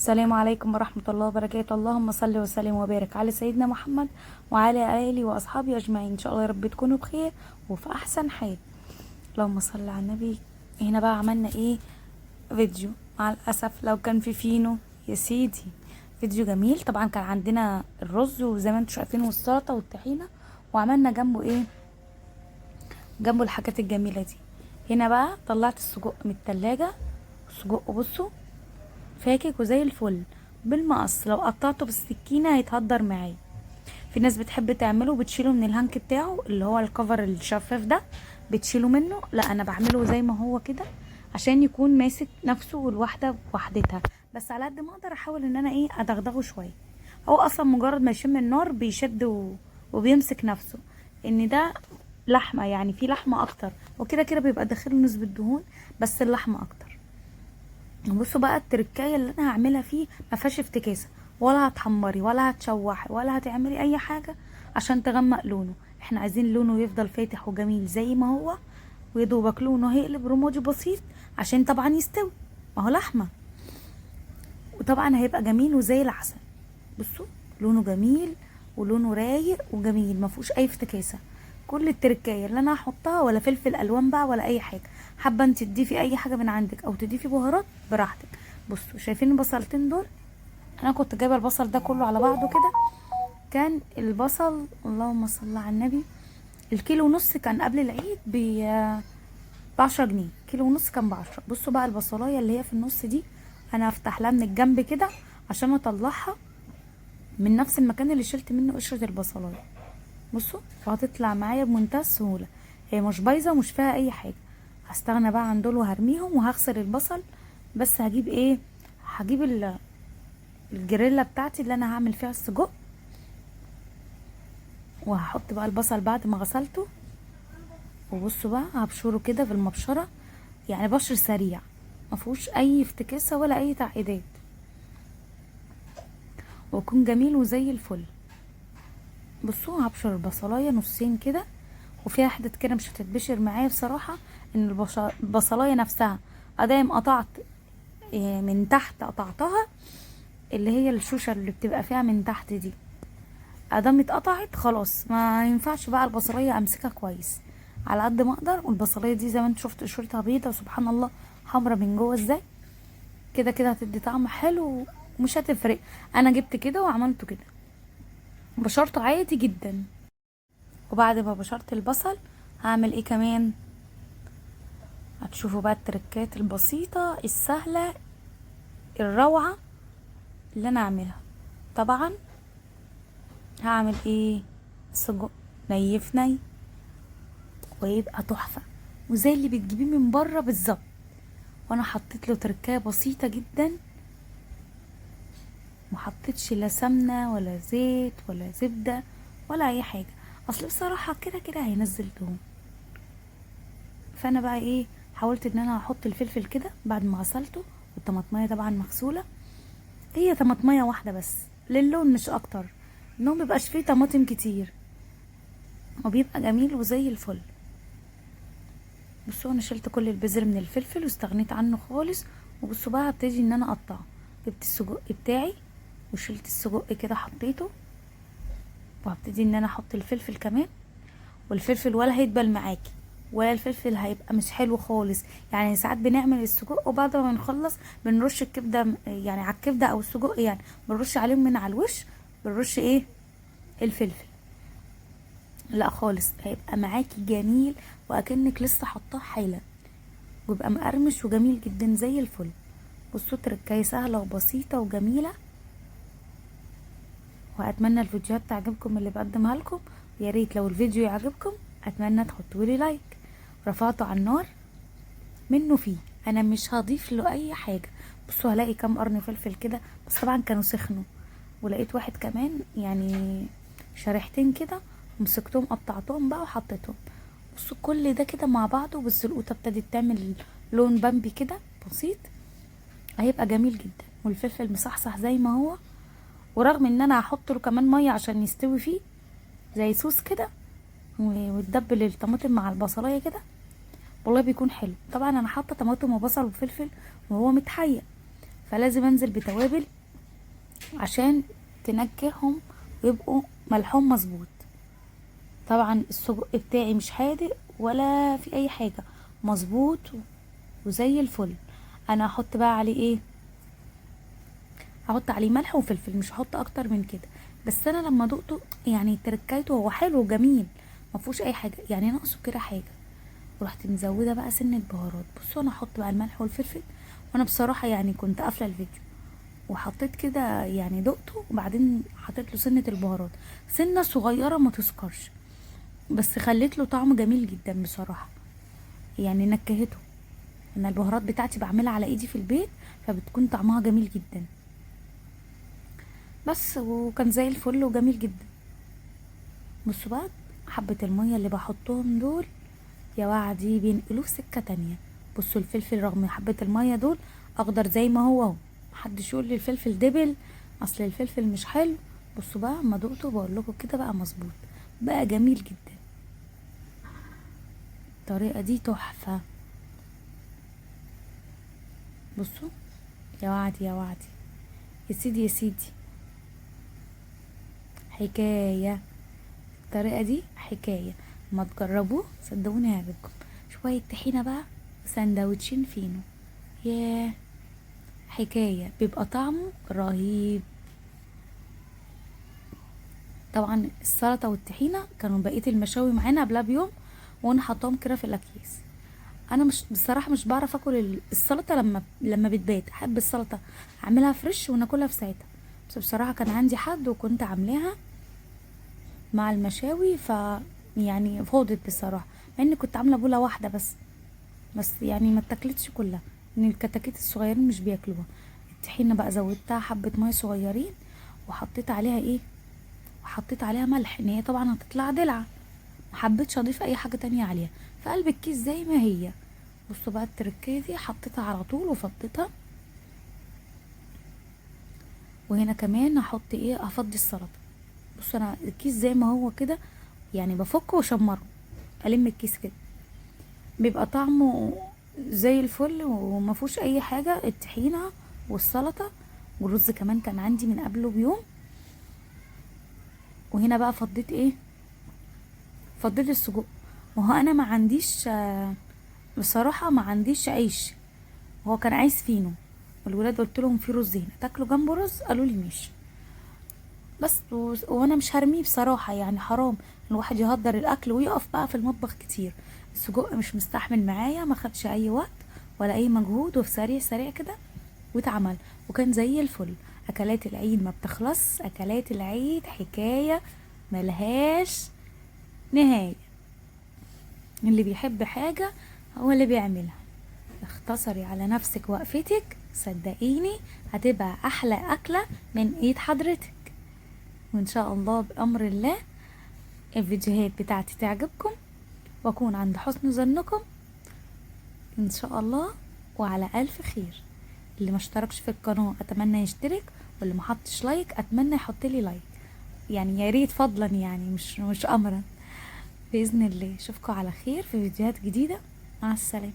السلام عليكم ورحمة الله وبركاته. اللهم صل وسلم وبارك على سيدنا محمد وعلى آله وأصحابه أجمعين. إن شاء الله يا رب تكونوا بخير وفي أحسن حال. اللهم صل على النبي. هنا بقى عملنا إيه؟ فيديو. مع الأسف لو كان في فينو يا سيدي. فيديو جميل. طبعا كان عندنا الرز وزي ما انتم شايفين والسلطة والطحينة، وعملنا جنبه إيه؟ جنبه الحاجات الجميلة دي. هنا بقى طلعت السجق من التلاجة. السجق بصوا فاكك وزي الفل بالمقص، لو قطعته بالسكينه هيتهدر معايا. في ناس بتحب تعمله بتشيله من الهانك بتاعه اللي هو الكفر الشفاف ده، بتشيله منه. لا انا بعمله زي ما هو كده عشان يكون ماسك نفسه والواحده بوحدتها، بس على قد ما اقدر احاول ان انا ايه ادغدغه شويه. هو اصلا مجرد ما يشم النار بيشد وبيمسك نفسه. ان ده لحمه، يعني في لحمه اكتر، وكده كده بيبقى داخله نسبه دهون، بس اللحمه اكتر. بصوا بقى التركايه اللي انا هعملها فيه ما فيهاش افتكاسه، ولا هتحمري ولا هتشوحي ولا هتعملي اي حاجه عشان تغمق لونه. احنا عايزين لونه يفضل فاتح وجميل زي ما هو، ويدوبك لونه هيقلب رمادي بسيط عشان طبعا يستوي، ما هو لحمه. وطبعا هيبقى جميل وزي العسل. بصوا لونه جميل ولونه رايق وجميل، ما فيهوش اي افتكاسه. كل التركايه اللي انا هحطها ولا فلفل الوان بقى ولا اي حاجه. حابه انت تضيفي اي حاجه من عندك او تضيفي بهارات براحتك. بصوا شايفين البصلتين دول؟ انا كنت جايبه البصل ده كله على بعضه كده. كان البصل اللهم صل على النبي الكيلو ونص كان قبل العيد ب10 جنيه. كيلو ونص كان ب10. بصوا بقى البصلايه اللي هي في النص دي انا هفتح لها من الجنب كده عشان اطلعها من نفس المكان اللي شلت منه قشرة البصلايه. بصوا وهتطلع معايا بمنتهى السهوله، هي مش بايظه ومش فيها اي حاجه. هستغنى بقى عن دول وهرميهم وهغسل البصل. بس هجيب ايه؟ هجيب الجريلا بتاعتي اللي انا هعمل فيها السجق، وهحط بقى البصل بعد ما غسلته. وبصوا بقى هبشره كده بالمبشره، يعني بشر سريع ما فيهوش اي افتكاسه ولا اي تعقيدات، ويكون جميل وزي الفل. بصوا هبشر البصلايه نصين كده، وفيها حتة كده مش هتتبشر معايا بصراحة. ان البصلاية نفسها ادام قطعت من تحت قطعتها، اللي هي الشوشة اللي بتبقى فيها من تحت دي، ادام اتقطعت خلاص ما ينفعش بقى البصلاية امسكها كويس. على قد ما اقدر. والبصلاية دي زي ما انت شفت قشرتها بيضة وسبحان الله حمرا من جوه ازاي. كده كده هتدي طعم حلو ومش هتفرق. انا جبت كده وعملته كده، بشرته عادي جدا. وبعد ما بشرت البصل هعمل ايه كمان؟ هتشوفوا بقى التركات البسيطة السهلة الروعة اللي انا اعملها. طبعا هعمل ايه؟ سجق نيف ني، ويبقى تحفة وزي اللي بتجيبيه من بره بالظبط. وانا حطيت له تركايه بسيطة جدا، محطتش لا سمنة ولا زيت ولا زبدة ولا اي حاجة، اصل بصراحة كده كده هينزل دهون. فانا بقى ايه؟ حاولت ان انا احط الفلفل كده بعد ما غسلته، والطماطمية طبعا مغسولة. هي طماطمية واحدة بس للون مش اكتر، انه مبيبقاش فيه طماطم كتير وبيبقى جميل وزي الفل. بصوا انا شلت كل البذر من الفلفل واستغنيت عنه خالص. وبصوا بقى هبتدي ان انا اقطعه. جبت السجق بتاعي وشلت السجق كده حطيته، وهبتدي ان انا احط الفلفل كمان. والفلفل ولا هيدبل معاكي ولا الفلفل هيبقى مش حلو خالص. يعني ساعات بنعمل السجق وبعد ما نخلص بنرش الكبده، يعني على الكبده او السجق، يعني بنرش عليهم من على الوش، بنرش ايه؟ الفلفل. لا خالص، هيبقى معاكي جميل واكنك لسه حطاه حالا، ويبقى مقرمش وجميل جدا زي الفل. بصوا تركايه سهله وبسيطه وجميله. واتمنى الفيديوهات تعجبكم اللي بقدمها لكم. ويا ريت لو الفيديو يعجبكم اتمنى تحطوا لي لايك. رفعته على النار منه فيه، انا مش هضيف له اي حاجه. بصوا هلاقي كام قرن فلفل كده، بس طبعا كانوا سخنوا. ولقيت واحد كمان يعني شريحتين كده، مسكتهم قطعتهم بقى وحطيتهم. بصوا كل ده كده مع بعضه، بس القوطه ابتدت تعمل لون بامبي كده بسيط، هيبقى جميل جدا. والفلفل مصحصح زي ما هو، ورغم ان انا هحط له كمان ميه عشان يستوي فيه زي صوص كده، وتدبل الطماطم مع البصلايه كده، والله بيكون حلو. طبعا انا حاطه طماطم وبصل وفلفل وهو متحيق، فلازم انزل بتوابل عشان تنكههم ويبقوا ملحهم مظبوط. طبعا السجق بتاعي مش حادق ولا في اي حاجه، مظبوط وزي الفل. انا هحط بقى عليه ايه؟ هحط عليه ملح وفلفل، مش هحط اكتر من كده. بس انا لما دقته يعني تركايته هو حلو وجميل، ما فيهوش اي حاجه يعني، ناقصه كده حاجه. ورحت مزوده بقى سنه بهارات. بصوا انا هحط بقى الملح والفلفل، وانا بصراحه يعني كنت قافله الفيديو وحطيت كده يعني دقته، وبعدين حطيت له سنه البهارات، سنه صغيره ما تسكرش، بس خليت له طعم جميل جدا بصراحه، يعني نكهته. انا البهارات بتاعتي بعملها على ايدي في البيت، فبتكون طعمها جميل جدا. بس وكان زي الفل وجميل جدا. بصوا بقى حبة المية اللي بحطهم دول يا وعدي بينقلوه في سكة تانية. بصوا الفلفل رغم حبة المية دول اخضر زي ما هو اهو، محدش يقول لي الفلفل دبل، اصل الفلفل مش حلو. بصوا بقى اما دقته بقول لكم كده بقى مظبوط، بقى جميل جدا. الطريقة دي تحفة. بصوا يا وعدي يا وعدي، يا سيدي يا سيدي، حكاية. الطريقة دي حكاية، ما تجربوه صدقوني هيعجبكم. شوية طحينة بقى وسندوتشين فينو، ياه حكاية، بيبقى طعمه رهيب. طبعا السلطة والطحينة كانوا بقية المشاوي معانا قبلها بيوم، وانا حطاهم كده في الاكياس. انا مش بصراحة مش بعرف اكل السلطة لما بتبات، احب السلطة اعملها فريش وناكلها في ساعتها. بس بصراحة كان عندي حد وكنت عاملاها مع المشاوي، يعني فاضت بصراحه، مع اني كنت عامله بوله واحده بس يعني ما اتاكلتش كلها، ان الكتاكيت الصغيرين مش بياكلوها. الطحينه بقى زودتها حبه ميه صغيرين، وحطيت عليها ايه، وحطيت عليها ملح، ان هي طبعا هتطلع دلعه، ما حبيتش اضيف اي حاجه تانية عليها، في قلب الكيس زي ما هي. بصوا بقى التركيه دي حطيتها على طول وفضيتها. وهنا كمان هحط ايه، هفضي السلطه. بصوا انا الكيس زي ما هو كده، يعني بفكه واشمره، الم الكيس كده، بيبقى طعمه زي الفل وما فيهوش اي حاجه. الطحينه والسلطه والرز كمان كان عندي من قبله بيوم. وهنا بقى فضيت ايه، فضيت السجق. ما هو انا ما عنديش بصراحه ما عنديش عيش، هو كان عايز فينو، والولاد قلت لهم في رز هنا تاكلوا جنبه رز، قالوا لي ماشي. بس وانا مش هرميه بصراحه، يعني حرام الواحد يهدر الاكل ويقف بقى في المطبخ كتير. السجق مش مستحمل معايا، ما خدش اي وقت ولا اي مجهود، وفي سريع سريع كده واتعمل، وكان زي الفل. اكلات العيد ما بتخلص، اكلات العيد حكايه ملهاش نهايه. اللي بيحب حاجه هو اللي بيعملها. اختصري على نفسك وقفتك، صدقيني هتبقى احلى اكله من ايد حضرتك. وان شاء الله بامر الله الفيديوهات بتاعتي تعجبكم، واكون عند حسن ظنكم ان شاء الله. وعلى الف خير. اللي ما اشتركش في القناه اتمنى يشترك، واللي ما حطش لايك اتمنى يحط لي لايك، يعني يا ريت فضلا، يعني مش امرا. باذن الله اشوفكم على خير في فيديوهات جديده. مع السلامه.